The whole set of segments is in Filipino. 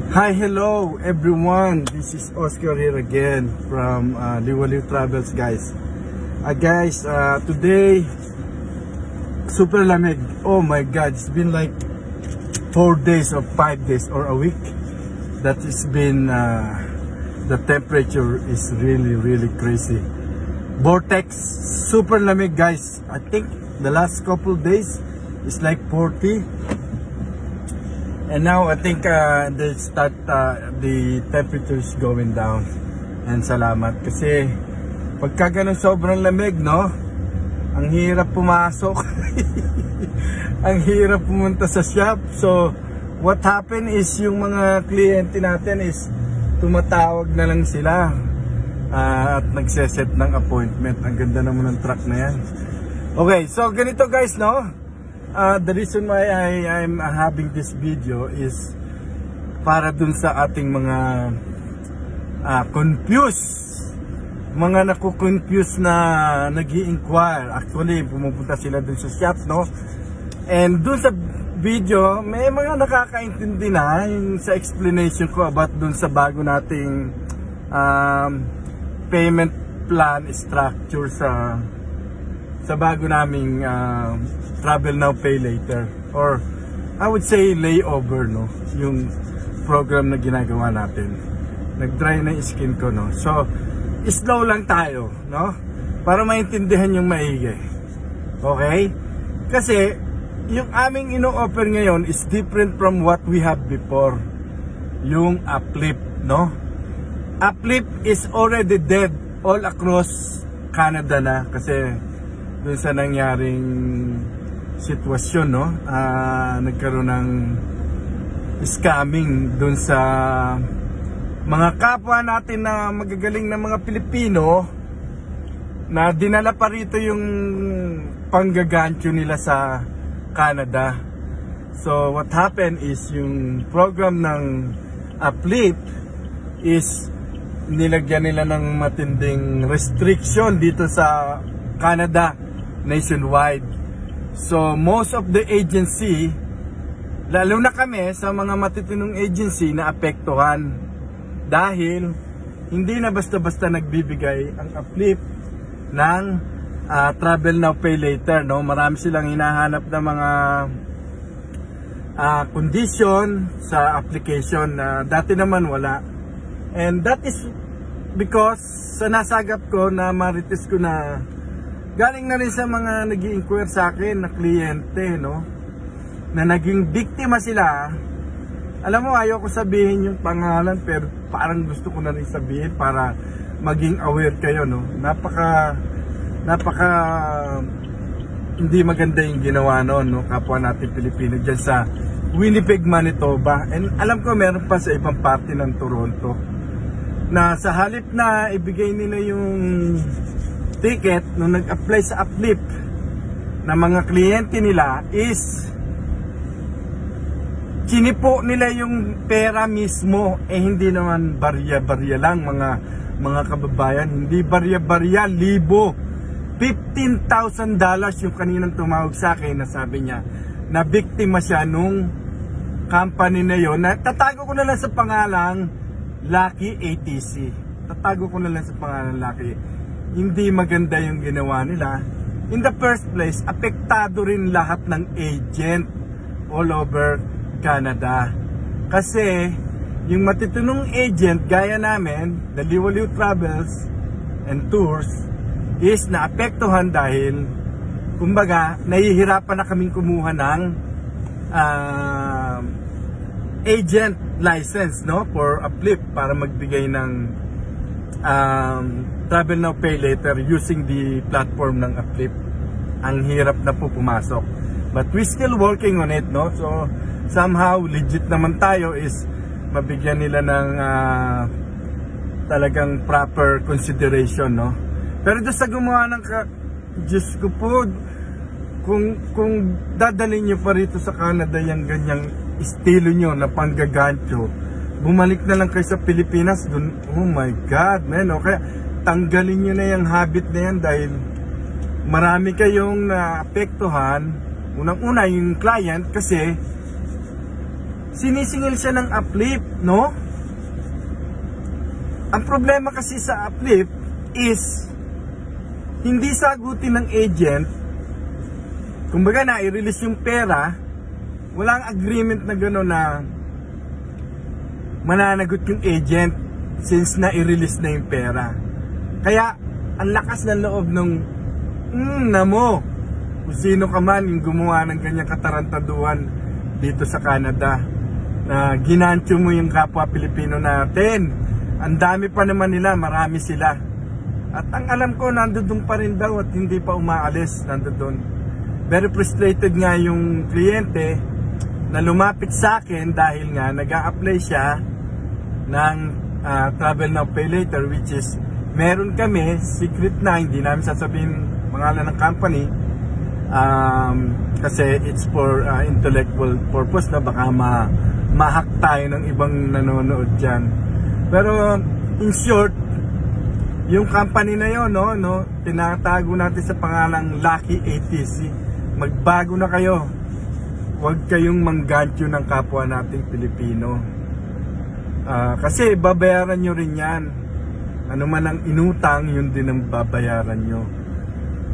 Hi, hello everyone. This is Oscar here again from Liwaliw Travels, guys. Guys, today super lamig. Oh my God, it's been like 4 days or 5 days or a week that it's been the temperature is really crazy. Vortex, super lamig, guys. I think the last couple days is like 40. And now I think the temperature is going down. And salamat kasi pagka ganun sobrang lamig, no? Ang hirap pumasok. Ang hirap pumunta sa shop. So what happened is yung mga kliyente natin is tumatawag na lang sila at nagseset ng appointment. Ang ganda naman ng truck na yan. Okay, so ganito guys, no? The reason why I'm having this video is para dun sa ating mga mga naku-confuse na nag-i-inquire. Actually, pumupunta sila dun sa shop, no? And dun sa video, may mga nakakaintindi na yung sa explanation ko about dun sa bago nating payment plan structure sa bago naming Travel Now, Pay Later, or I would say layover, no? Yung program na ginagawa natin. Nag-dry na yung skin ko, no? So, slow lang tayo, no? Para maintindihan yung maigi. Okay? Kasi, yung aming ino-offer ngayon is different from what we have before. Yung uplift, no? Uplift is already dead all across Canada na kasi dun sa nangyaring sitwasyon, no? Nagkaroon ng scamming dun sa mga kapwa natin na magagaling na mga Pilipino na dinala pa rito yung panggagancho nila sa Canada. So what happened is yung program ng Uplift is nilagyan nila ng matinding restriction dito sa Canada nationwide. So most of the agency, lalo na kami sa mga matitinong agency na apektuhan dahil hindi na basta-basta nagbibigay ang Uplift ng Travel Now, Pay Later, no? Marami silang hinahanap na mga condition sa application na dati naman wala. And that is because sa nasagap ko na marites ko na galing na rin sa mga nag-i-inquire sa akin na kliyente, no? Na naging biktima sila. Alam mo, ayaw ko sabihin yung pangalan pero parang gusto ko na rin sabihin para maging aware kayo, no? Napaka hindi maganda yung ginawa noon, no? Kapwa natin Pilipino dyan sa Winnipeg, Manitoba. And alam ko meron pa sa ibang parte ng Toronto na sa halip na ibigay nila yung ticket nung nag-apply sa Uplift na mga kliyente nila is chinipo nila yung pera mismo. Hindi naman barya-barya lang mga kababayan, hindi barya-barya, libo. $15,000 yung kaninang tumawag sa akin na sabi niya na biktima siya nung company na yon na tatago ko na lang sa pangalang Lucky ATC. Tatago ko na lang sa pangalang Lucky. Hindi maganda yung ginawa nila. In the first place, apektado rin lahat ng agent all over Canada. Kasi yung matitinong agent gaya namin, the Liwaliw Travels and Tours, is naapektuhan dahil kumbaga nahihirapan na kaming kumuha ng agent license, no, for Uplift para magbigay ng Travel Now, Pay Later using the platform ng Uplift. Ang hirap na po pumasok. But we still working on it, no? So somehow legit naman tayo is mabigyan nila ng talagang proper consideration, no? Pero doon sa gumawa ng Diyos ko po, kung dadalhin nyo pa rito sa Canada yung ganyang estilo nyo na panggagancho, bumalik na lang kayo sa Pilipinas dun. Oh my God, man. Okay, tanggalin nyo na yung habit na yan dahil marami kayong naapektuhan. Unang-una yung client kasi sinisingil siya ng uplift, no? Ang problema kasi sa uplift is hindi sagutin ng agent. Kumbaga na i-release yung pera, walang agreement na gano'n na mananagot yung agent since na i-release na yung pera. Kaya ang lakas ng loob ng namo kung sino ka man yung gumawa ng ganyang katarantaduhan dito sa Canada na ginancho mo yung kapwa Pilipino natin. Ang dami pa naman nila, marami sila. At ang alam ko, nandoon pa rin daw at hindi pa umaalis, nandoon. Very frustrated nga yung kliyente na lumapit sa akin dahil nga nag-a-apply siya ng Travel Now Pay Later, which is meron kami, secret na, hindi namin sasabihin pangalan ng company, kasi it's for intellectual purpose na baka ma-hack tayo ng ibang nanonood dyan. Pero in short, yung company na yon, no, tinatago natin sa pangalang Lucky ATC. Magbago na kayo. Huwag kayong manggancho ng kapwa nating Pilipino. Kasi babayaran nyo rin yan. Ano man ang inutang, yun din ang babayaran nyo.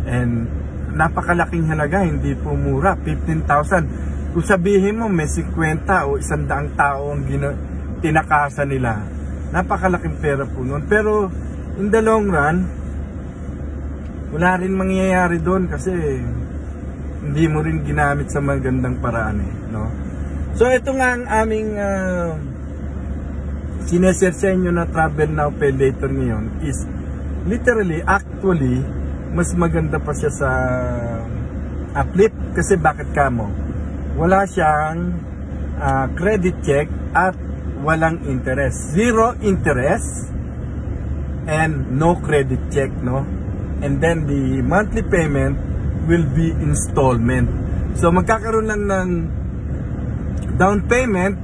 And napakalaking halaga, hindi po mura, 15,000. Kung sabihin mo may 50 o 100 tao ang tinakasan nila, napakalaking pera po nun. Pero in the long run, wala rin mangyayari doon kasi hindi mo rin ginamit sa magandang paraan, no? So ito nga ang aming sineset sa inyo na Travel Now Pay Later ngayon is literally, actually, mas maganda pa siya sa uplift. Kasi bakit kamo? Wala siyang credit check at walang interest. Zero interest and no credit check, no? And then the monthly payment will be installment. So magkakaroon lang ng down payment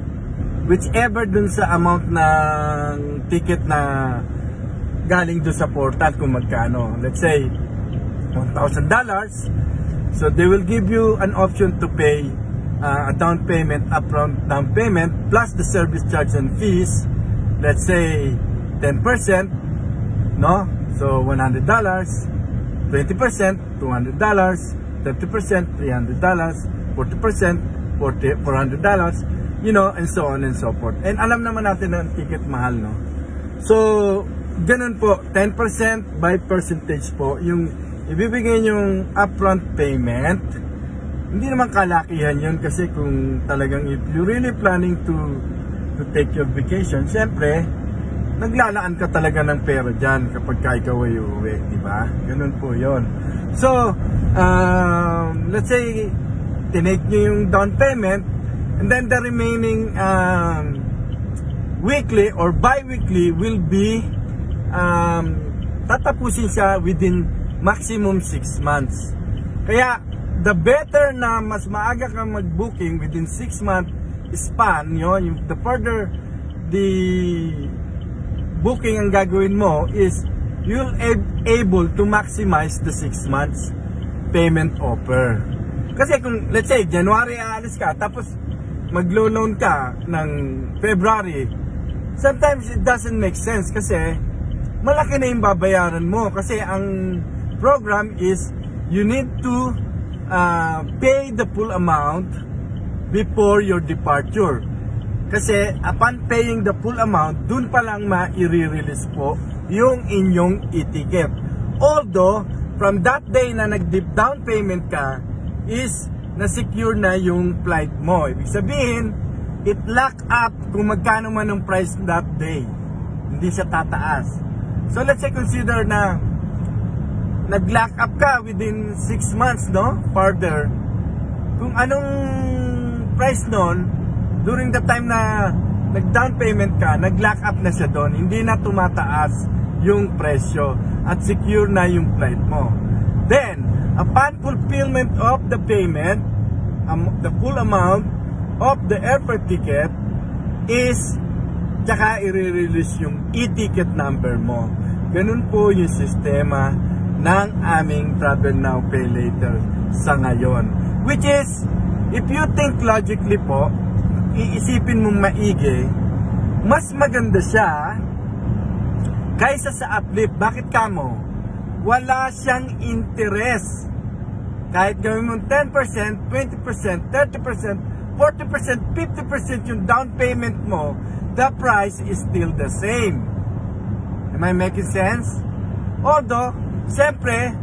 whichever dun sa amount ng ticket na galing dun sa portal kung magkano. Let's say $1,000. So they will give you an option to pay a down payment, upfront down payment plus the service charge and fees. Let's say 10%, no? So $100, 20%, $200, 30%, $300, 40%, $400, you know, and so on and so forth. And alam naman natin na ang ticket mahal, no? So, ganun po, 10% by percentage po, yung ibibigay yung upfront payment. Hindi naman kalakihan yun kasi kung talagang if you really planning to take your vacation, syempre, naglalaan ka talaga ng pera dyan kapag ikaw ay uuwi, di ba? Ganun po yun. So, let's say, tinake nyo yung down payment, and then the remaining weekly or bi-weekly will be tatapusin siya within maximum 6 months. Kaya, the better na mas maaga kang mag-booking within 6 month span, yun, the further the booking ang gagawin mo is you'll able to maximize the 6 months payment offer. Kasi kung let's say January aalis ka tapos maglo-loan ka ng February, sometimes it doesn't make sense kasi malaki na yung babayaran mo kasi ang program is you need to pay the full amount before your departure. Kasi upon paying the full amount, dun pa lang ma-i-release po yung inyong e-ticket. Although, from that day na nag-dip down payment ka, is na-secure na yung flight mo. Ibig sabihin, it lock up kung magkano man ang price that day. Hindi siya tataas. So, let's say consider na nag-lock up ka within 6 months, no? Further. Kung anong price nun, during the time na nag-down payment ka, nag-lock up na siya doon, hindi na tumataas yung presyo at secure na yung flight mo. Then, upon fulfillment of the payment, the full amount of the airfare ticket is tsaka i-release yung e-ticket number mo. Ganun po yung sistema ng aming Travel Now Pay Later sa ngayon. Which is, if you think logically po, iisipin mong maigi, mas maganda siya kaysa sa Uplift. Bakit kamo? Wala siyang interest. Kahit gawin mo 10%, 20%, 30%, 40%, 50% yung down payment mo, the price is still the same. Am I making sense? Although, siyempre,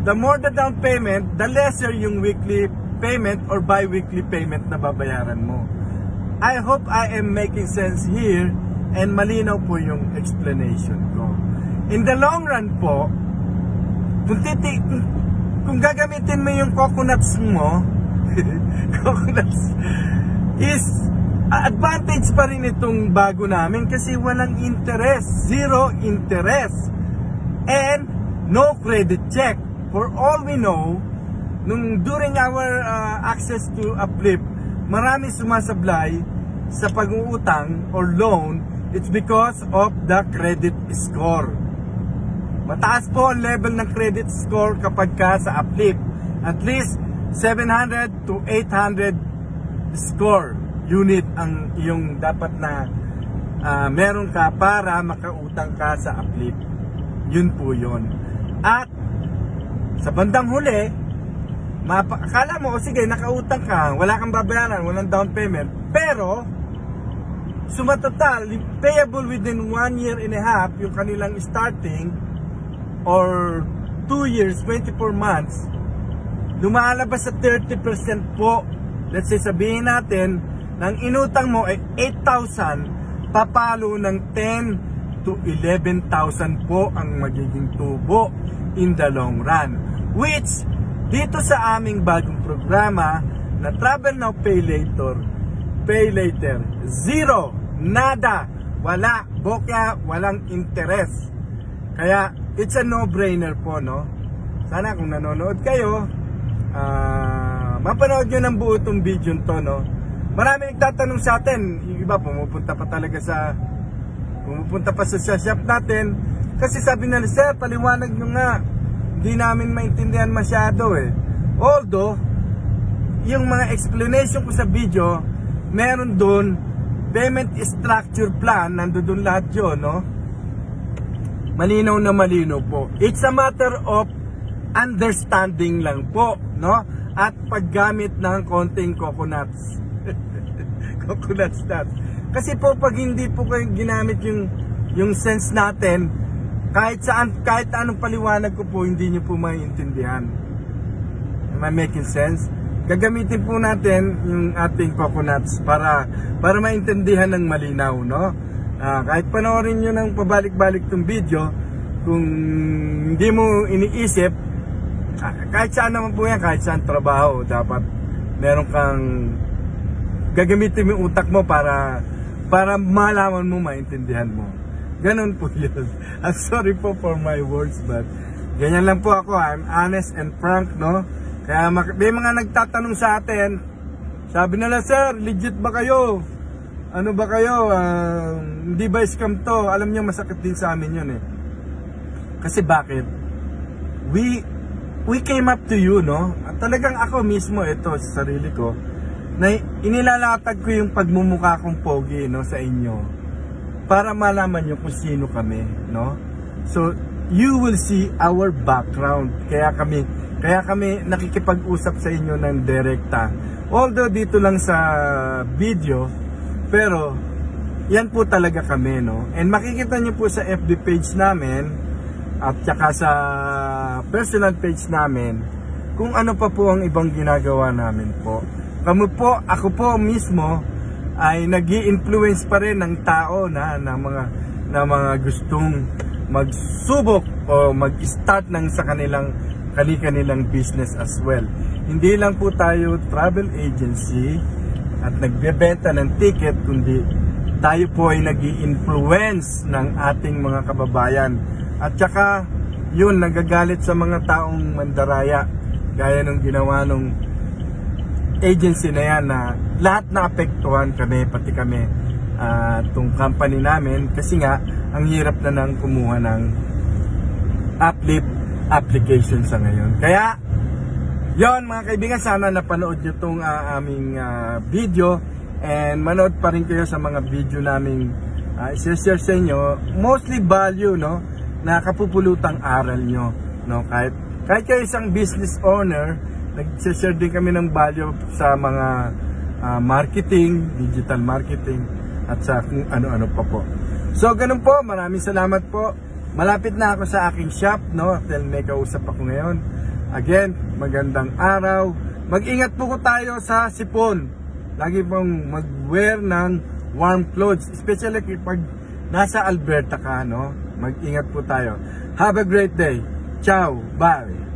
the more the down payment, the lesser yung weekly payment or bi-weekly payment na babayaran mo. I hope I am making sense here and malinaw po yung explanation ko. In the long run po, kung gagamitin mo yung coconuts mo, coconuts is advantage pa rin itong bago namin kasi walang interest, zero interest, and no credit check. For all we know, during our access to Uplift, marami sumasablay sa pag-uutang or loan. It's because of the credit score. Mataas po ang level ng credit score kapag ka sa Uplift. At least 700 to 800 score unit ang yung dapat na meron ka para makautang ka sa Uplift. Yun po yun. At sa bandang huli, akala mo, sige, nakautang ka, wala kang babayaran, walang down payment, pero sumatotal, payable within 1 year and a half, yung kanilang starting, or 2 years, 24 months, lumalabas sa 30% po. Let's say, sabihin natin, nang inutang mo ay 8,000, papalo ng 10 to 11,000 po ang magiging tubo in the long run. Which, dito sa aming bagong programa na Travel Now, Pay Later, zero, nada, wala, bokya, walang interest. Kaya, it's a no-brainer po, no? Sana kung nanonood kayo, mapanood nyo ng buo itong video to, no? Marami nagtatanong sa atin, yung iba pumupunta pa sa shop natin, kasi sabi na, sir, paliwanag nyo nga, hindi namin maintindihan masyado eh. Although, yung mga explanation ko sa video, meron doon, payment structure plan, nandoon lahat yun, no? Malinaw na malinaw po. It's a matter of understanding lang po, no? At paggamit ng konting coconuts. Coconuts nuts. Kasi po pag hindi po kayo ginamit yung sense natin, kahit anong paliwanag ko po, hindi nyo po maiintindihan. Am I making sense? Gagamitin po natin yung ating coconuts para maintindihan ng malinaw, no? Kahit panoorin nyo ng pabalik-balik tong video, kung hindi mo iniisip, kahit saan naman po yan, kahit saan trabaho, dapat meron kang gagamitin mo yung utak mo para malaman mo, maintindihan mo. Ganun po yun. I'm sorry po for my words, but ganyan lang po ako. I'm honest and frank, no? Kaya may mga nagtatanong sa atin, sabi nila, sir, legit ba kayo? Ano ba kayo? Hindi ba scam to? Alam niyo, masakit din sa amin yun eh. Kasi bakit? We came up to you, no? At talagang ako mismo, ito sa sarili ko, na inilalatag ko yung pagmumukha kong pogi, no, sa inyo. Para malaman nyo kung sino kami, no? So, you will see our background. Kaya kami nakikipag-usap sa inyo ng direkta. Although dito lang sa video, pero yan po talaga kami, no? And makikita nyo po sa FB page namin at saka sa personal page namin kung ano pa po ang ibang ginagawa namin po. Ako po mismo ay nag-i-influence pa rin ng tao na mga gustong magsubok o mag-start sa kanilang business as well. Hindi lang po tayo travel agency at nagbebenta ng ticket, kundi tayo po ay nag-i-influence ng ating mga kababayan. At saka yun, nagagalit sa mga taong mandaraya gaya nung ginawa nung agency na yan, na lahat na apektuhan kami, pati kami, itong company namin, kasi nga ang hirap na nang kumuha ng Uplift application sa ngayon. Kaya yon mga kaibigan, sana napanood nyo itong aming video, and manood pa rin kayo sa mga video namin i-share sa inyo, mostly value, no, na kapupulutang aral nyo, no, kahit kayo isang business owner, nag-share din kami ng value sa mga marketing, digital marketing, at sa kung ano-ano pa po. So ganun po, maraming salamat po. Malapit na ako sa aking shop, no, dahil may kausap ako ngayon. Again, magandang araw. Mag-ingat po tayo sa sipon. Lagi pong mag-wear ng warm clothes, especially pag nasa Alberta ka, no? Mag-ingat po tayo. Have a great day. Ciao. Bye.